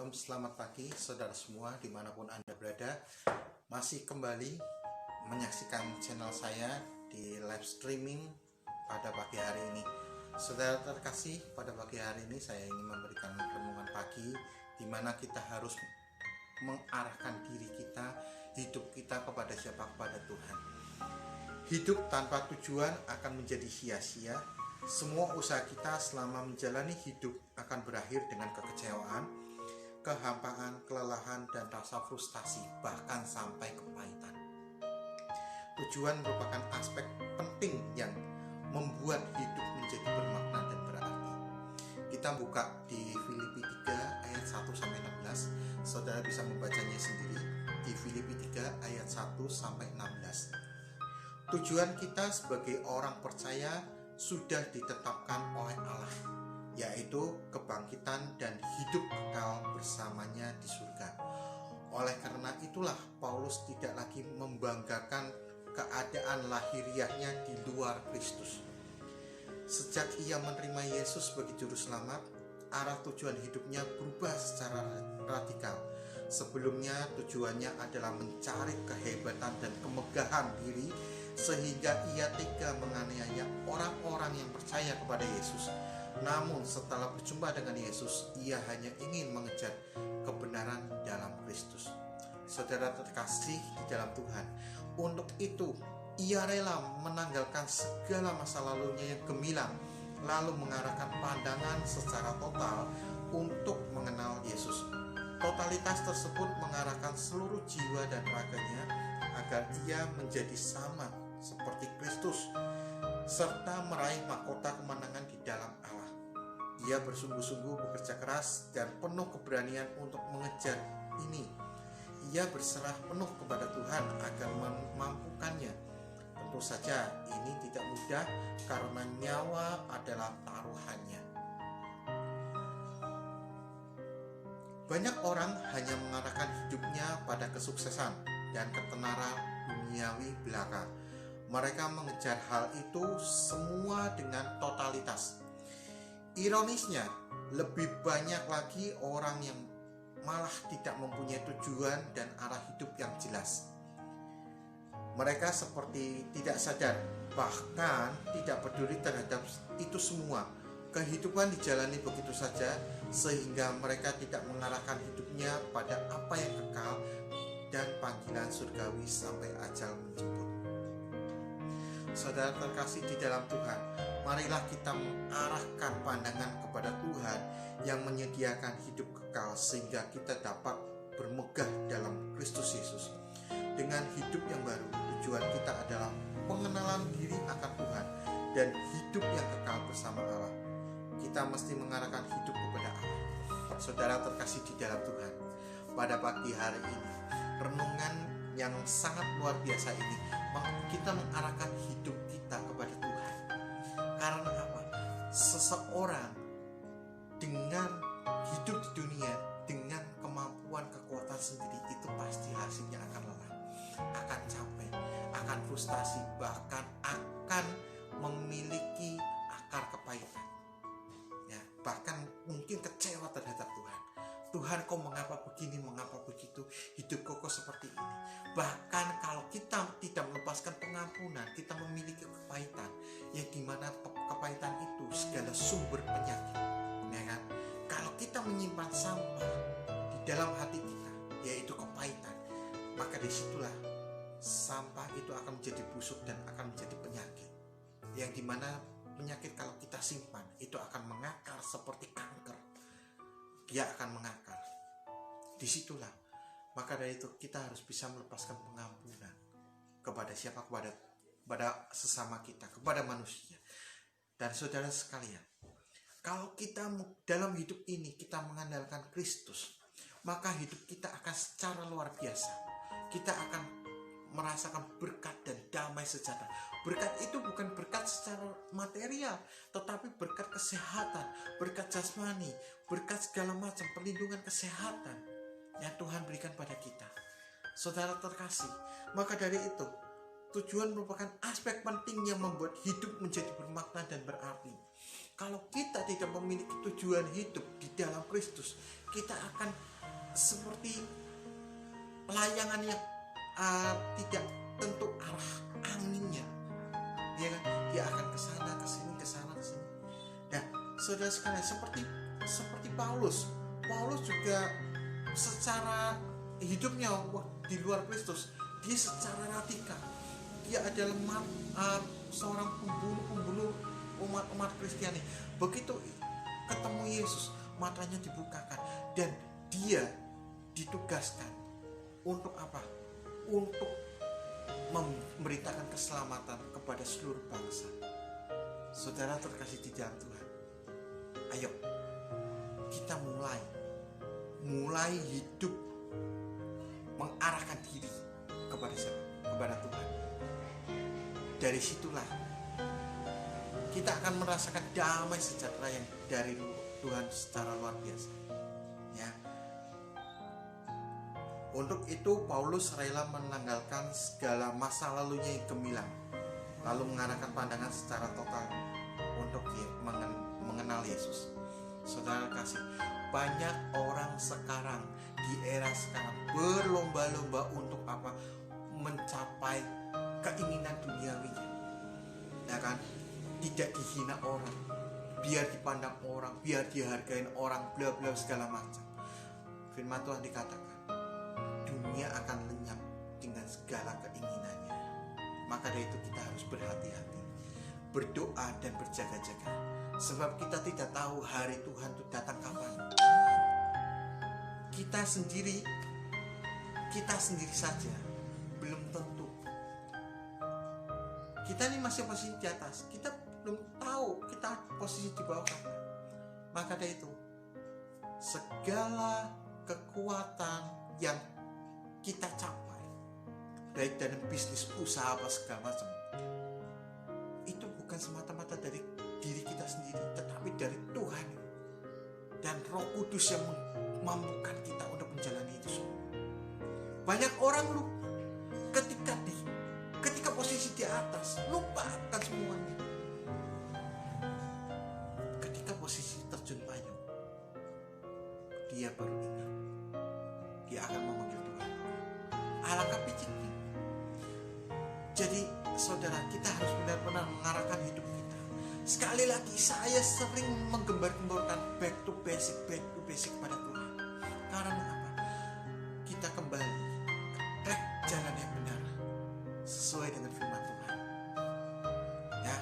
Shalom, selamat pagi saudara semua dimanapun Anda berada. Masih kembali menyaksikan channel saya di live streaming pada pagi hari ini. Saudara terkasih, pada pagi hari ini saya ingin memberikan renungan pagi di mana kita harus mengarahkan diri kita, hidup kita kepada siapa? Kepada Tuhan. Hidup tanpa tujuan akan menjadi sia-sia. Semua usaha kita selama menjalani hidup akan berakhir dengan kekecewaan, kehampaan, kelelahan, dan rasa frustasi, bahkan sampai kepahitan. Tujuan merupakan aspek penting yang membuat hidup menjadi bermakna dan berarti. Kita buka di Filipi 3 ayat 1-16. Saudara bisa membacanya sendiri di Filipi 3 ayat 1-16. Tujuan kita sebagai orang percaya sudah ditetapkan oleh Allah, yaitu kebangkitan dan hidup kekal bersamanya di surga. Oleh karena itulah Paulus tidak lagi membanggakan keadaan lahiriahnya di luar Kristus. Sejak ia menerima Yesus sebagai juru selamat, arah tujuan hidupnya berubah secara radikal. Sebelumnya tujuannya adalah mencari kehebatan dan kemegahan diri, sehingga ia tega menganiaya orang-orang yang percaya kepada Yesus. Namun setelah berjumpa dengan Yesus, ia hanya ingin mengejar kebenaran dalam Kristus. Saudara terkasih di dalam Tuhan, untuk itu ia rela menanggalkan segala masa lalunya yang gemilang, lalu mengarahkan pandangan secara total untuk mengenal Yesus. Totalitas tersebut mengarahkan seluruh jiwa dan raganya agar ia menjadi sama seperti Kristus, serta meraih mahkota kemenangan di dalam Allah. Ia bersungguh-sungguh bekerja keras dan penuh keberanian untuk mengejar ini. Ia berserah penuh kepada Tuhan agar memampukannya. Tentu saja ini tidak mudah karena nyawa adalah taruhannya. Banyak orang hanya mengarahkan hidupnya pada kesuksesan dan ketenaran duniawi belaka. Mereka mengejar hal itu semua dengan totalitas. Ironisnya, lebih banyak lagi orang yang malah tidak mempunyai tujuan dan arah hidup yang jelas. Mereka seperti tidak sadar, bahkan tidak peduli terhadap itu semua. Kehidupan dijalani begitu saja, sehingga mereka tidak mengarahkan hidupnya pada apa yang kekal dan panggilan surgawi sampai ajal menjemput. Saudara terkasih di dalam Tuhan, marilah kita mengarahkan pandangan kepada Tuhan yang menyediakan hidup kekal sehingga kita dapat bermegah dalam Kristus Yesus. Dengan hidup yang baru, tujuan kita adalah pengenalan diri akan Tuhan dan hidup yang kekal bersama Allah. Kita mesti mengarahkan hidup kepada Allah. Saudara terkasih di dalam Tuhan, pada pagi hari ini, renungan yang sangat luar biasa ini, kita mengarahkan hidup kita kepada Tuhan. Karena apa? Seseorang dengan hidup di dunia dengan kemampuan kekuatan sendiri itu pasti hasilnya akan lelah, akan capek, akan frustasi, bahkan akan memiliki akar kepahitan. Ya, bahkan mungkin kecewa terhadap Tuhan. Tuhan, kok mengapa begini, mengapa begitu, hidupku kok seperti ini. Bahkan kalau kita tidak melepaskan pengampunan, kita memiliki kepahitan, yang dimana kepahitan itu segala sumber penyakit, ya kan? Kalau kita menyimpan sampah di dalam hati kita, yaitu kepahitan, maka disitulah sampah itu akan menjadi busuk dan akan menjadi penyakit, yang dimana penyakit kalau kita simpan itu akan mengakar seperti kanker. Dia akan mengakar. Disitulah. Maka dari itu kita harus bisa melepaskan pengampunan kepada siapa? Kepada sesama kita, kepada manusia. Dan saudara sekalian, kalau kita dalam hidup ini kita mengandalkan Kristus, maka hidup kita akan secara luar biasa. Kita akan merasakan berkat dan damai sejahtera. Berkat itu bukan berkat secara material, tetapi berkat kesehatan, berkat jasmani, berkat segala macam perlindungan kesehatan yang Tuhan berikan pada kita. Saudara terkasih, maka dari itu tujuan merupakan aspek penting yang membuat hidup menjadi bermakna dan berarti. Kalau kita tidak memiliki tujuan hidup di dalam Kristus, kita akan seperti layangan yang tidak tentu arah anginnya, ya kan? Dia akan ke sana ke sini, ke sana ke sini. Nah, saudara sekalian, seperti Paulus juga secara hidupnya di luar Kristus, dia secara radikal, dia adalah seorang pembunuh umat Kristiani. Begitu ketemu Yesus, matanya dibukakan dan dia ditugaskan untuk apa? Untuk memberitakan keselamatan kepada seluruh bangsa. Saudara terkasih di dalam Tuhan, ayo kita mulai hidup mengarahkan diri kepada siapa? Kepada Tuhan. Dari situlah kita akan merasakan damai sejahtera yang dari Tuhan secara luar biasa. Ya. Untuk itu Paulus rela menanggalkan segala masa lalunya yang gemilang, lalu mengarahkan pandangan secara total untuk mengenal Yesus. Saudara kasih, banyak orang sekarang di era sekarang berlomba-lomba untuk apa? Mencapai keinginan duniawinya, ya kan? Tidak dihina orang, biar dipandang orang, biar dihargain orang, bla bla segala macam. Firman Tuhan dikatakan, dunia akan lenyap dengan segala keinginannya. Maka dari itu kita harus berhati-hati, berdoa dan berjaga-jaga, sebab kita tidak tahu hari Tuhan itu datang kapan. Kita sendiri saja belum tentu. Kita ini masih posisi di atas, kita belum tahu kita posisi di bawah kapan. Maka dari itu, segala kekuatan yang kita capai, baik dalam bisnis, usaha, apa segala macam, itu bukan semata-mata dari diri kita sendiri, tetapi dari Tuhan dan Roh Kudus yang memampukan kita untuk menjalani itu semua. Banyak orang lupa ketika posisi di atas, lupakan semuanya. Ketika posisi terjun payung, dia baru ingat, dia akan memanggil Tuhan. Alangkah piciknya. Jadi saudara, kita harus benar-benar mengarahkan hidup kita. Sekali lagi, saya sering menggembar-gemborkan back to basic pada Tuhan. Karena apa? Kita kembali ke jalan yang benar sesuai dengan firman Tuhan. Ya.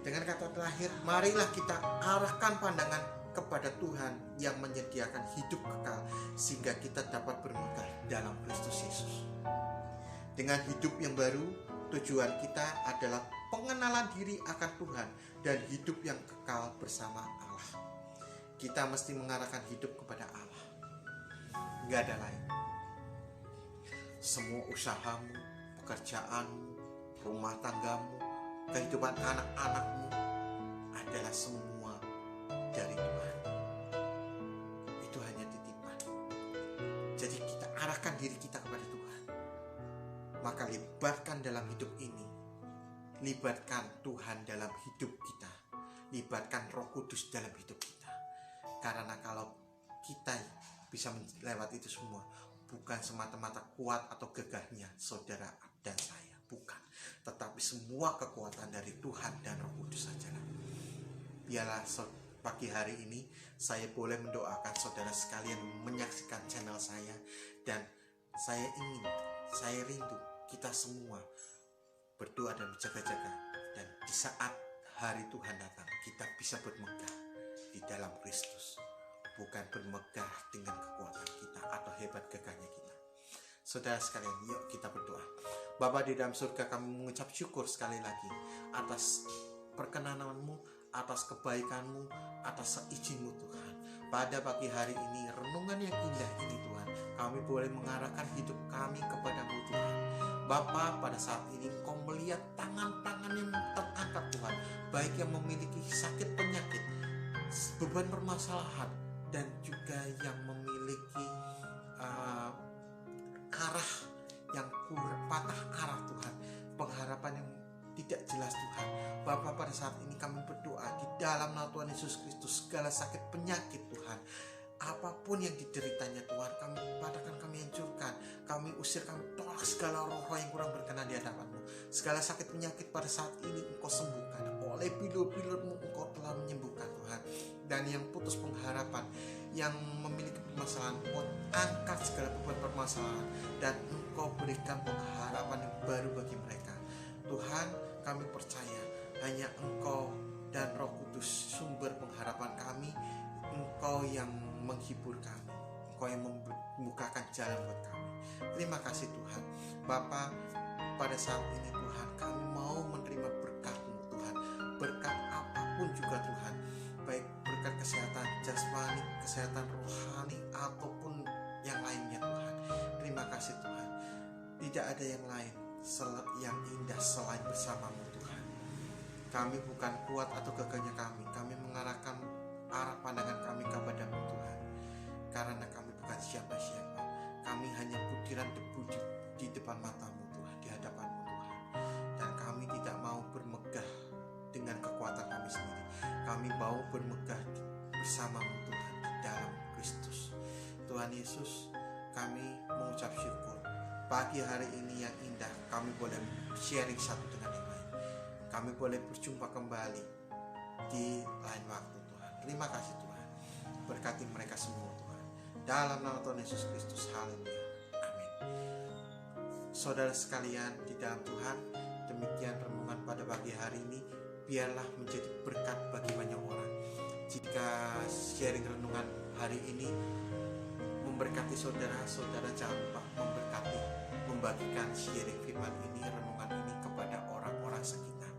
Dengan kata terakhir, marilah kita arahkan pandangan kepada Tuhan yang menyediakan hidup kekal, sehingga kita dapat bermegah dalam Kristus Yesus. Dengan hidup yang baru, tujuan kita adalah pengenalan diri akan Tuhan dan hidup yang kekal bersama Allah. Kita mesti mengarahkan hidup kepada Allah, nggak ada lain. Semua usahamu, pekerjaanmu, rumah tanggamu, kehidupan anak-anakmu adalah semua dari Tuhan. Itu hanya titipan. Jadi kita arahkan diri kita kepada Tuhan. Maka libatkan dalam hidup ini, libatkan Tuhan dalam hidup kita, libatkan Roh Kudus dalam hidup kita. Karena kalau kita bisa melewati itu semua, bukan semata-mata kuat atau gagahnya saudara dan saya, bukan, tetapi semua kekuatan dari Tuhan dan Roh Kudus sajalah. Biarlah pagi hari ini saya boleh mendoakan saudara sekalian menyaksikan channel saya, dan saya rindu kita semua berdoa dan berjaga-jaga, dan di saat hari Tuhan datang kita bisa bermegah di dalam Kristus, bukan bermegah dengan kekuatan kita atau hebat gagahnya kita. Saudara sekalian, yuk kita berdoa. Bapa di dalam surga, kami mengucap syukur sekali lagi atas perkenananmu, atas kebaikanmu, atas seizinmu Tuhan. Pada pagi hari ini, renungan yang indah ini Tuhan, kami boleh mengarahkan hidup kami kepadamu Tuhan. Bapa, pada saat ini Engkau melihat tangan-tangan yang terangkat Tuhan, baik yang memiliki sakit penyakit, beban permasalahan, dan juga yang memiliki arah yang patah arah Tuhan, pengharapan yang tidak jelas Tuhan. Bapa, pada saat ini kami berdoa di dalam nama Tuhan Yesus Kristus, segala sakit penyakit Tuhan, apapun yang dideritanya Tuhan, kami patahkan, kami hancurkan, kami usir, kami tolak segala roh-roh yang kurang berkenan di hadapan-Mu. Segala sakit penyakit pada saat ini Engkau sembuhkan, oleh bilur-bilur-Mu Engkau telah menyembuhkan Tuhan. Dan yang putus pengharapan, yang memiliki permasalahan, Engkau angkat segala beban permasalahan dan Engkau berikan pengharapan yang baru bagi mereka. Tuhan, kami percaya hanya Engkau dan Roh Kudus sumber pengharapan kami. Engkau yang menghibur kami, Engkau yang membukakan jalan buat kami. Terima kasih Tuhan. Bapa, pada saat ini Tuhan, kami mau menerima berkat-Mu Tuhan, berkat apapun juga Tuhan, baik berkat kesehatan jasmani, kesehatan rohani, ataupun yang lainnya Tuhan. Terima kasih Tuhan. Tidak ada yang lain yang indah selain bersama-Mu Tuhan. Kami bukan kuat atau gagahnya kami mengarahkan arah pandangan kami kepada-Mu Tuhan, karena kami bukan siapa-siapa. Kami hanya butiran debu di depan mata-Mu Tuhan, di hadapan-Mu Tuhan. Dan kami tidak mau bermegah dengan kekuatan kami sendiri. Kami mau bermegah bersama-Mu Tuhan di dalam Kristus. Tuhan Yesus, kami mengucap syukur pagi hari ini yang indah. Kami boleh sharing satu dengan yang lain. Kami boleh berjumpa kembali di lain waktu. Terima kasih Tuhan. Berkati mereka semua Tuhan. Dalam nama Tuhan Yesus Kristus. Haleluya. Amin. Saudara sekalian di dalam Tuhan, demikian renungan pada pagi hari ini. Biarlah menjadi berkat bagi banyak orang. Jika sharing renungan hari ini memberkati saudara jangan lupa membagikan sharing firman ini, renungan ini kepada orang-orang sekitar.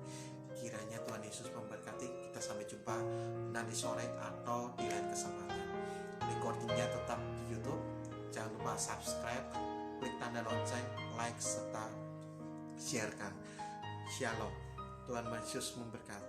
Kiranya Tuhan Yesus memberkati. Kita sampai jumpa nanti sore atau di lain kesempatan. Recordingnya tetap di YouTube. Jangan lupa subscribe, klik tanda lonceng, like serta sharekan. Shalom. Tuhan Yesus memberkati.